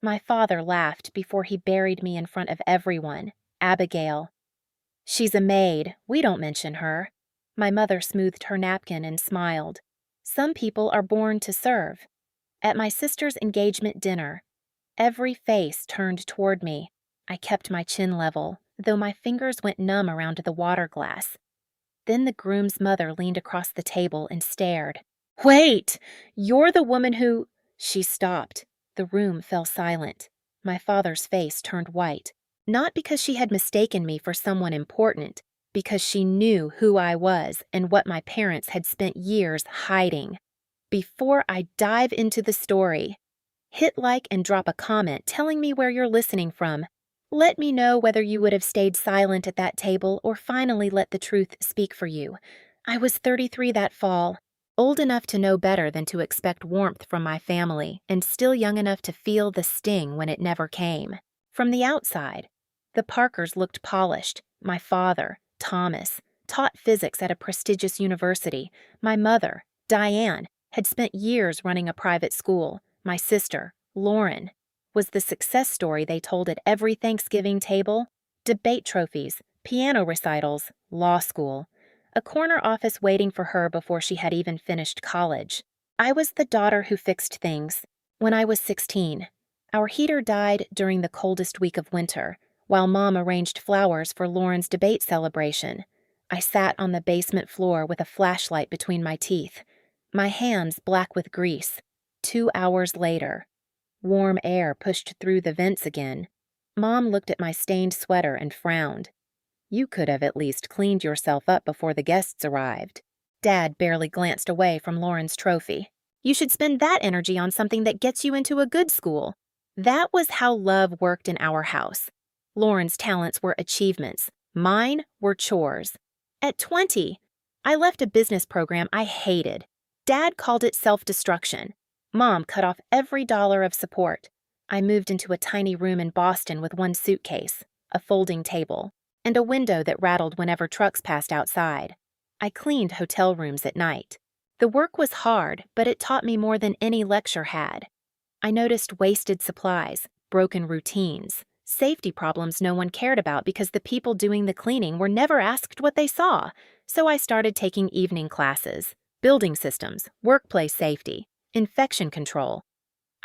My father laughed before he buried me in front of everyone. Abigail. She's a maid. We don't mention her. My mother smoothed her napkin and smiled. Some people are born to serve. At my sister's engagement dinner, every face turned toward me. I kept my chin level, though my fingers went numb around the water glass. Then the groom's mother leaned across the table and stared. "Wait! You're the woman who—" She stopped. The room fell silent. My father's face turned white. Not because she had mistaken me for someone important, because she knew who I was and what my parents had spent years hiding. Before I dive into the story, hit like and drop a comment telling me where you're listening from. Let me know whether you would have stayed silent at that table or finally let the truth speak for you. I was 33 that fall, old enough to know better than to expect warmth from my family, and still young enough to feel the sting when it never came. From the outside, the Parkers looked polished. My father, Thomas, taught physics at a prestigious university. My mother, Diane, had spent years running a private school. My sister, Lauren, was the success story they told at every Thanksgiving table. Debate trophies, piano recitals, law school, a corner office waiting for her before she had even finished college. I was the daughter who fixed things. When I was 16, our heater died during the coldest week of winter, while Mom arranged flowers for Lauren's debate celebration. I sat on the basement floor with a flashlight between my teeth, my hands black with grease. 2 hours later, warm air pushed through the vents again. Mom looked at my stained sweater and frowned. You could have at least cleaned yourself up before the guests arrived. Dad barely glanced away from Lauren's trophy. You should spend that energy on something that gets you into a good school. That was how love worked in our house. Lauren's talents were achievements. Mine were chores. At 20, I left a business program I hated. Dad called it self-destruction. Mom cut off every dollar of support. I moved into a tiny room in Boston with one suitcase, a folding table, and a window that rattled whenever trucks passed outside. I cleaned hotel rooms at night. The work was hard, but it taught me more than any lecture had. I noticed wasted supplies, broken routines, safety problems no one cared about because the people doing the cleaning were never asked what they saw, so I started taking evening classes, building systems, workplace safety, infection control.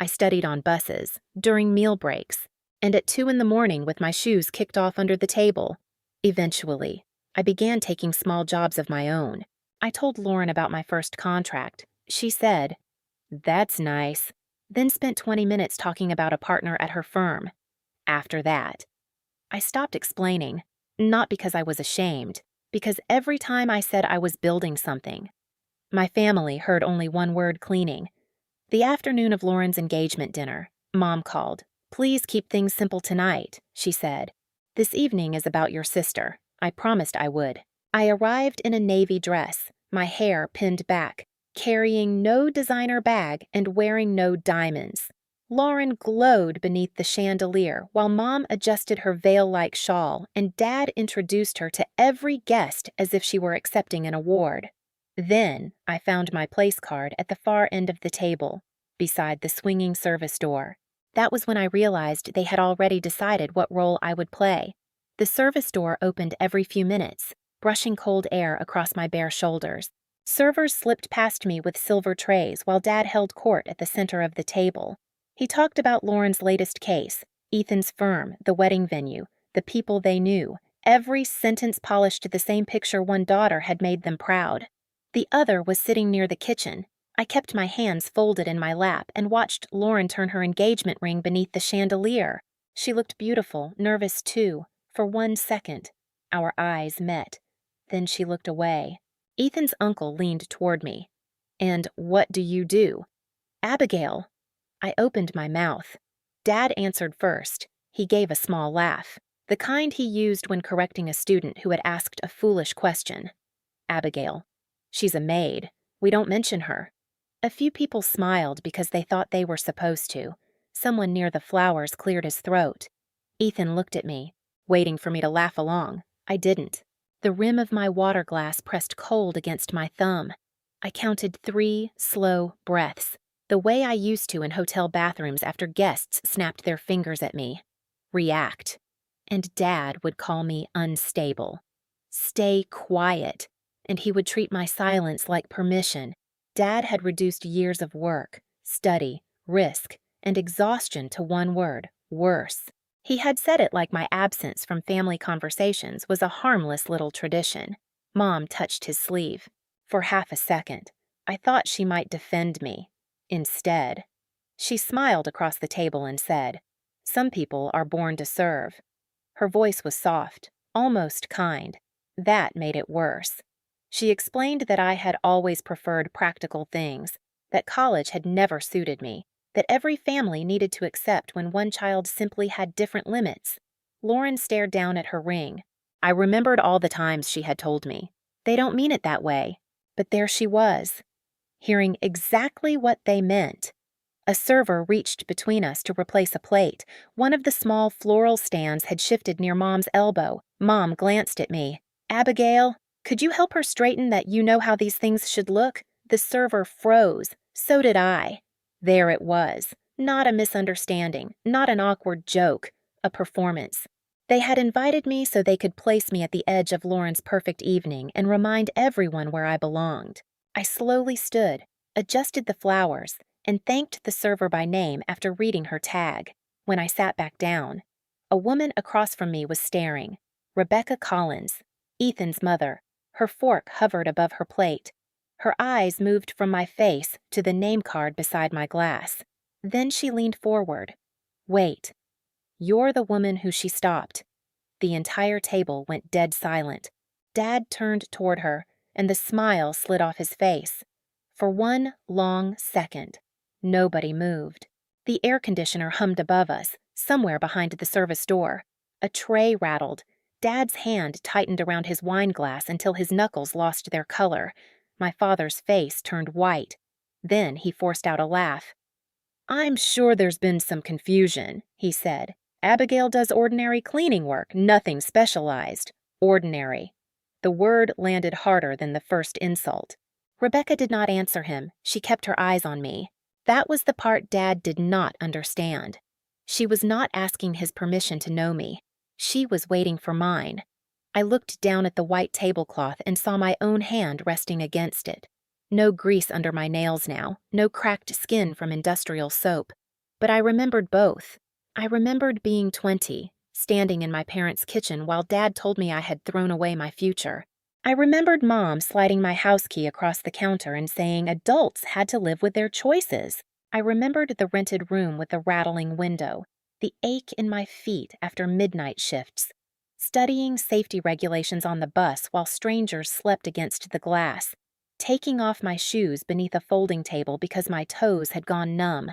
I studied on buses, during meal breaks, and at 2 in the morning with my shoes kicked off under the table. Eventually, I began taking small jobs of my own. I told Lauren about my first contract. She said, "That's nice," then spent 20 minutes talking about a partner at her firm. After that, I stopped explaining, not because I was ashamed, because every time I said I was building something, my family heard only one word: cleaning. The afternoon of Lauren's engagement dinner, Mom called. "Please keep things simple tonight," she said. "This evening is about your sister." I promised I would. I arrived in a navy dress, my hair pinned back, carrying no designer bag and wearing no diamonds. Lauren glowed beneath the chandelier while Mom adjusted her veil-like shawl, and Dad introduced her to every guest as if she were accepting an award. Then I found my place card at the far end of the table, beside the swinging service door. That was when I realized they had already decided what role I would play. The service door opened every few minutes, brushing cold air across my bare shoulders. Servers slipped past me with silver trays while Dad held court at the center of the table. He talked about Lauren's latest case, Ethan's firm, the wedding venue, the people they knew. Every sentence polished the same picture: one daughter had made them proud. The other was sitting near the kitchen. I kept my hands folded in my lap and watched Lauren turn her engagement ring beneath the chandelier. She looked beautiful, nervous too. For 1 second, our eyes met. Then she looked away. Ethan's uncle leaned toward me. "And what do you do?" "Abigail." I opened my mouth. Dad answered first. He gave a small laugh, the kind he used when correcting a student who had asked a foolish question. "Abigail. She's a maid. We don't mention her." A few people smiled because they thought they were supposed to. Someone near the flowers cleared his throat. Ethan looked at me, waiting for me to laugh along. I didn't. The rim of my water glass pressed cold against my thumb. I counted 3 slow breaths. The way I used to in hotel bathrooms after guests snapped their fingers at me. React. And Dad would call me unstable. Stay quiet. And he would treat my silence like permission. Dad had reduced years of work, study, risk, and exhaustion to one word: worse. He had said it like my absence from family conversations was a harmless little tradition. Mom touched his sleeve. For half a second, I thought she might defend me. Instead, she smiled across the table and said, "Some people are born to serve." Her voice was soft, almost kind. That made it worse. She explained that I had always preferred practical things, that college had never suited me, that every family needed to accept when one child simply had different limits. Lauren stared down at her ring. I remembered all the times she had told me, "They don't mean it that way." But there she was, hearing exactly what they meant. A server reached between us to replace a plate. One of the small floral stands had shifted near Mom's elbow. Mom glanced at me. "Abigail, could you help her straighten that you know how these things should look?" The server froze. So did I. There it was. Not a misunderstanding, not an awkward joke, a performance. They had invited me so they could place me at the edge of Lauren's perfect evening and remind everyone where I belonged. I slowly stood, adjusted the flowers, and thanked the server by name after reading her tag. When I sat back down, a woman across from me was staring. Rebecca Collins, Ethan's mother. Her fork hovered above her plate. Her eyes moved from my face to the name card beside my glass. Then she leaned forward. "Wait. You're the woman who she stopped." The entire table went dead silent. Dad turned toward her, and the smile slid off his face. For one long second, nobody moved. The air conditioner hummed above us, somewhere behind the service door. A tray rattled. Dad's hand tightened around his wine glass until his knuckles lost their color. My father's face turned white. Then he forced out a laugh. "I'm sure there's been some confusion," he said. "Abigail does ordinary cleaning work, nothing specialized. Ordinary." The word landed harder than the first insult. Rebecca did not answer him. She kept her eyes on me. That was the part Dad did not understand. She was not asking his permission to know me. She was waiting for mine. I looked down at the white tablecloth and saw my own hand resting against it. No grease under my nails now, no cracked skin from industrial soap. But I remembered both. I remembered being 20, standing in my parents' kitchen while Dad told me I had thrown away my future. I remembered Mom sliding my house key across the counter and saying adults had to live with their choices. I remembered the rented room with the rattling window, the ache in my feet after midnight shifts, studying safety regulations on the bus while strangers slept against the glass, taking off my shoes beneath a folding table because my toes had gone numb.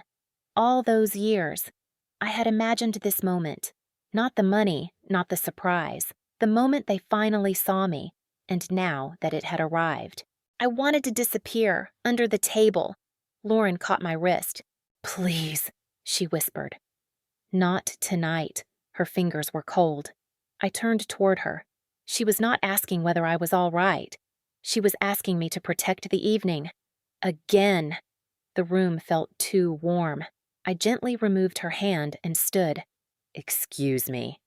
All those years, I had imagined this moment. Not the money, not the surprise. The moment they finally saw me, and now that it had arrived. I wanted to disappear, under the table. Lauren caught my wrist. "Please," she whispered. "Not tonight." Her fingers were cold. I turned toward her. She was not asking whether I was all right. She was asking me to protect the evening. Again. The room felt too warm. I gently removed her hand and stood. "Excuse me."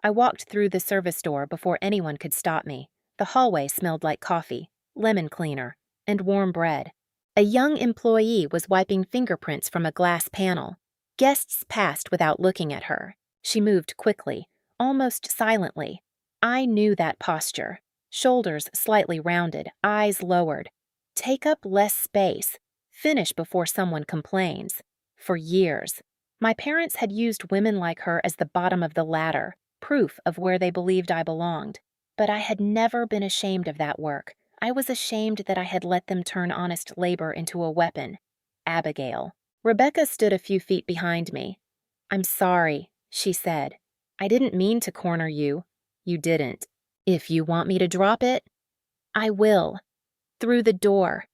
I walked through the service door before anyone could stop me. The hallway smelled like coffee, lemon cleaner, and warm bread. A young employee was wiping fingerprints from a glass panel. Guests passed without looking at her. She moved quickly, almost silently. I knew that posture. Shoulders slightly rounded, eyes lowered. Take up less space. Finish before someone complains. For years, my parents had used women like her as the bottom of the ladder, proof of where they believed I belonged. But I had never been ashamed of that work. I was ashamed that I had let them turn honest labor into a weapon. Abigail. Rebecca stood a few feet behind me. "I'm sorry," she said. "I didn't mean to corner you." "You didn't. If you want me to drop it, I will." Through the door.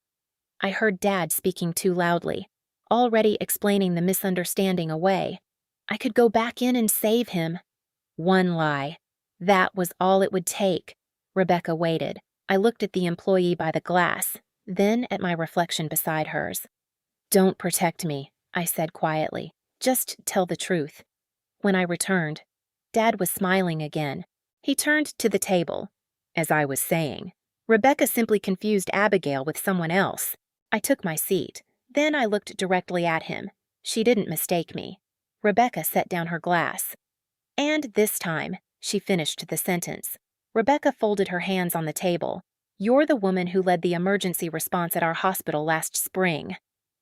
I heard Dad speaking too loudly, already explaining the misunderstanding away. I could go back in and save him. One lie. That was all it would take. Rebecca waited. I looked at the employee by the glass, then at my reflection beside hers. Don't protect me, I said quietly. Just tell the truth. When I returned, Dad was smiling again. He turned to the table. As I was saying, Rebecca simply confused Abigail with someone else. I took my seat. Then I looked directly at him. She didn't mistake me. Rebecca set down her glass. And this time, she finished the sentence. Rebecca folded her hands on the table. You're the woman who led the emergency response at our hospital last spring.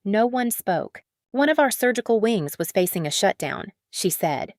No one spoke. One of our surgical wings was facing a shutdown, she said.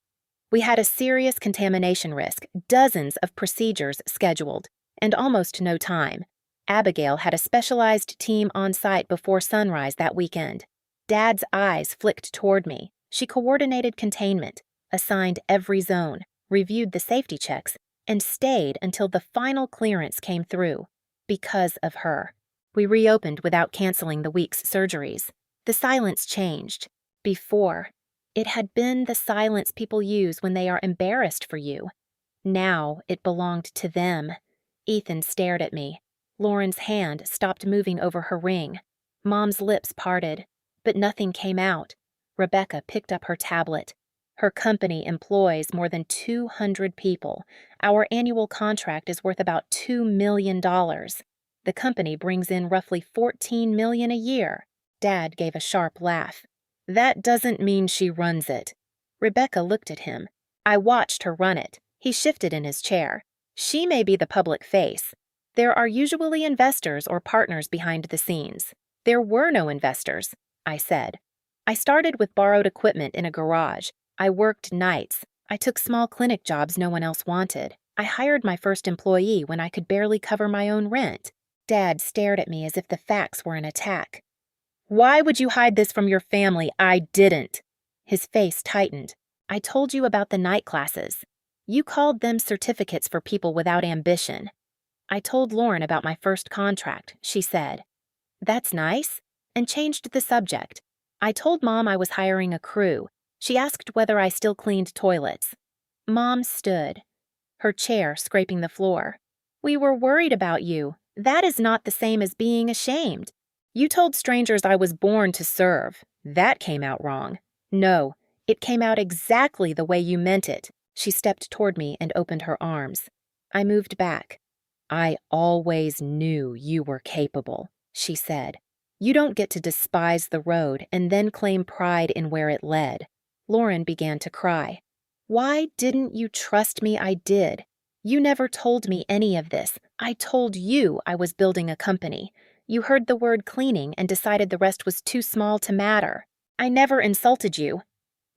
We had a serious contamination risk, dozens of procedures scheduled, and almost no time. Abigail had a specialized team on site before sunrise that weekend. Dad's eyes flicked toward me. She coordinated containment, assigned every zone, reviewed the safety checks, and stayed until the final clearance came through. Because of her. We reopened without canceling the week's surgeries. The silence changed. Before, it had been the silence people use when they are embarrassed for you. Now it belonged to them. Ethan stared at me. Lauren's hand stopped moving over her ring. Mom's lips parted, but nothing came out. Rebecca picked up her tablet. Her company employs more than 200 people. Our annual contract is worth about $2 million. The company brings in roughly $14 million a year. Dad gave a sharp laugh. That doesn't mean she runs it. Rebecca looked at him. I watched her run it. He shifted in his chair. She may be the public face. There are usually investors or partners behind the scenes. There were no investors, I said. I started with borrowed equipment in a garage. I worked nights. I took small clinic jobs no one else wanted. I hired my first employee when I could barely cover my own rent. Dad stared at me as if the facts were an attack. Why would you hide this from your family? I didn't. His face tightened. I told you about the night classes. You called them certificates for people without ambition. I told Lauren about my first contract, she said. That's nice, and changed the subject. I told Mom I was hiring a crew. She asked whether I still cleaned toilets. Mom stood, her chair scraping the floor. We were worried about you. That is not the same as being ashamed. You told strangers I was born to serve. That came out wrong. No, it came out exactly the way you meant it. She stepped toward me and opened her arms. I moved back. I always knew you were capable, she said. You don't get to despise the road and then claim pride in where it led. Lauren began to cry. Why didn't you trust me? I did. You never told me any of this. I told you I was building a company. You heard the word cleaning and decided the rest was too small to matter. I never insulted you.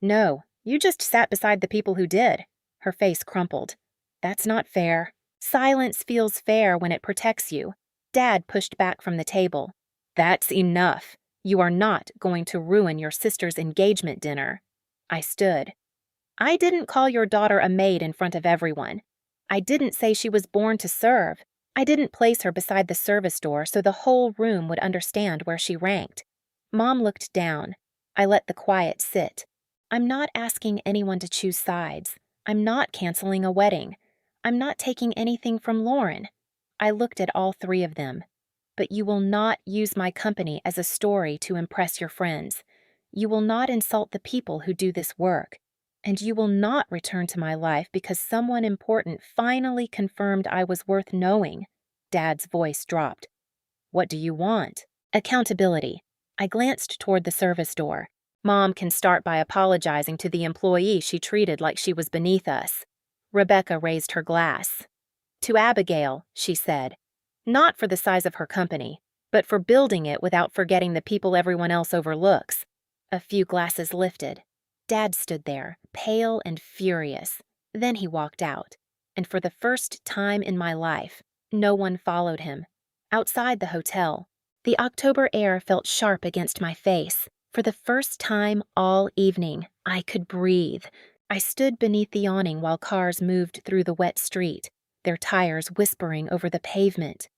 No, you just sat beside the people who did. Her face crumpled. That's not fair. Silence feels fair when it protects you. Dad pushed back from the table. That's enough. You are not going to ruin your sister's engagement dinner. I stood. I didn't call your daughter a maid in front of everyone. I didn't say she was born to serve. I didn't place her beside the service door so the whole room would understand where she ranked. Mom looked down. I let the quiet sit. I'm not asking anyone to choose sides. I'm not canceling a wedding. I'm not taking anything from Lauren. I looked at all three of them. But you will not use my company as a story to impress your friends. You will not insult the people who do this work. And you will not return to my life because someone important finally confirmed I was worth knowing. Dad's voice dropped. What do you want? Accountability. I glanced toward the service door. Mom can start by apologizing to the employee she treated like she was beneath us. Rebecca raised her glass. To Abigail, she said. Not for the size of her company, but for building it without forgetting the people everyone else overlooks. A few glasses lifted. Dad stood there, pale and furious. Then he walked out, and for the first time in my life, no one followed him. Outside the hotel, the October air felt sharp against my face. For the first time all evening, I could breathe. I stood beneath the awning while cars moved through the wet street, their tires whispering over the pavement.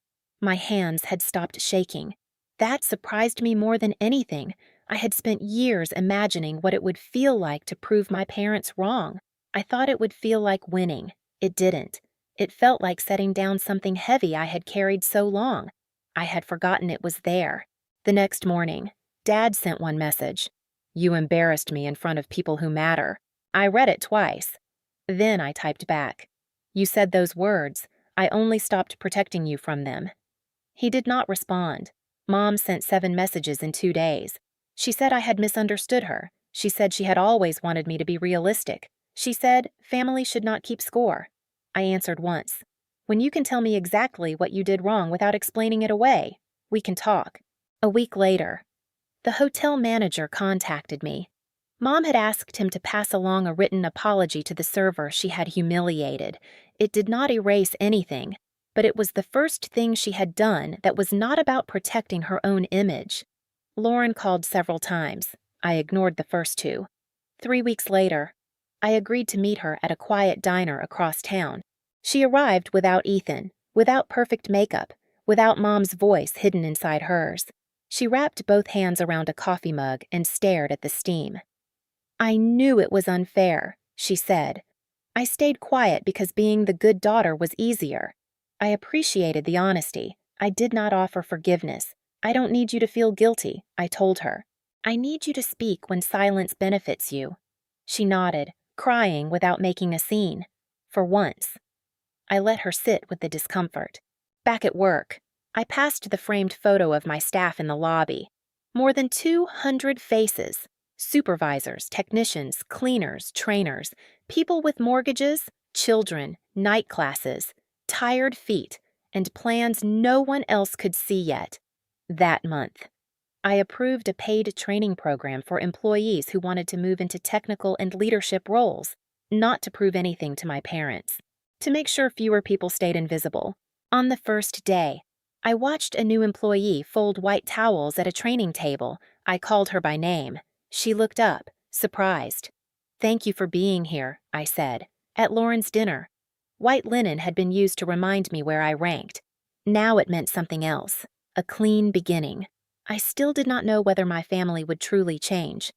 My hands had stopped shaking. That surprised me more than anything. I had spent years imagining what it would feel like to prove my parents wrong. I thought it would feel like winning. It didn't. It felt like setting down something heavy I had carried so long. I had forgotten it was there. The next morning, Dad sent one message. "You embarrassed me in front of people who matter." I read it twice. Then I typed back. "You said those words. I only stopped protecting you from them." He did not respond. Mom sent 7 messages in 2 days. She said I had misunderstood her. She said she had always wanted me to be realistic. She said family should not keep score. I answered once. "When you can tell me exactly what you did wrong without explaining it away, we can talk." A week later, the hotel manager contacted me. Mom had asked him to pass along a written apology to the server she had humiliated. It did not erase anything, but it was the first thing she had done that was not about protecting her own image. Lauren called several times. I ignored the first 2. 3 weeks later, I agreed to meet her at a quiet diner across town. She arrived without Ethan, without perfect makeup, without Mom's voice hidden inside hers. She wrapped both hands around a coffee mug and stared at the steam. "I knew it was unfair," she said. "I stayed quiet because being the good daughter was easier. I appreciated the honesty. I did not offer forgiveness. I don't need you to feel guilty," I told her. "I need you to speak when silence benefits you." She nodded, crying without making a scene. For once. I let her sit with the discomfort. Back at work, I passed the framed photo of my staff in the lobby. More than 200 faces. Supervisors, technicians, cleaners, trainers, people with mortgages, children, night classes, tired feet, and plans no one else could see yet. That month, I approved a paid training program for employees who wanted to move into technical and leadership roles, not to prove anything to my parents, to make sure fewer people stayed invisible. On the first day, I watched a new employee fold white towels at a training table. I called her by name. She looked up, surprised. "Thank you for being here," I said, "at Lauren's dinner." White linen had been used to remind me where I ranked. Now it meant something else, a clean beginning. I still did not know whether my family would truly change.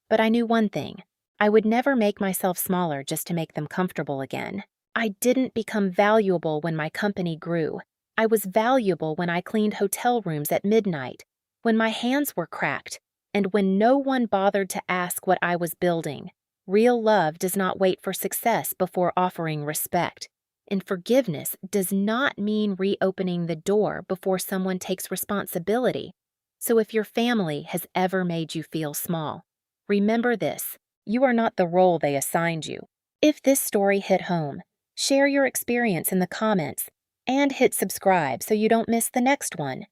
But I knew one thing. I would never make myself smaller just to make them comfortable again. I didn't become valuable when my company grew. I was valuable when I cleaned hotel rooms at midnight, when my hands were cracked, and when no one bothered to ask what I was building. Real love does not wait for success before offering respect. And forgiveness does not mean reopening the door before someone takes responsibility. So if your family has ever made you feel small, remember this: you are not the role they assigned you. If this story hit home, share your experience in the comments and hit subscribe so you don't miss the next one.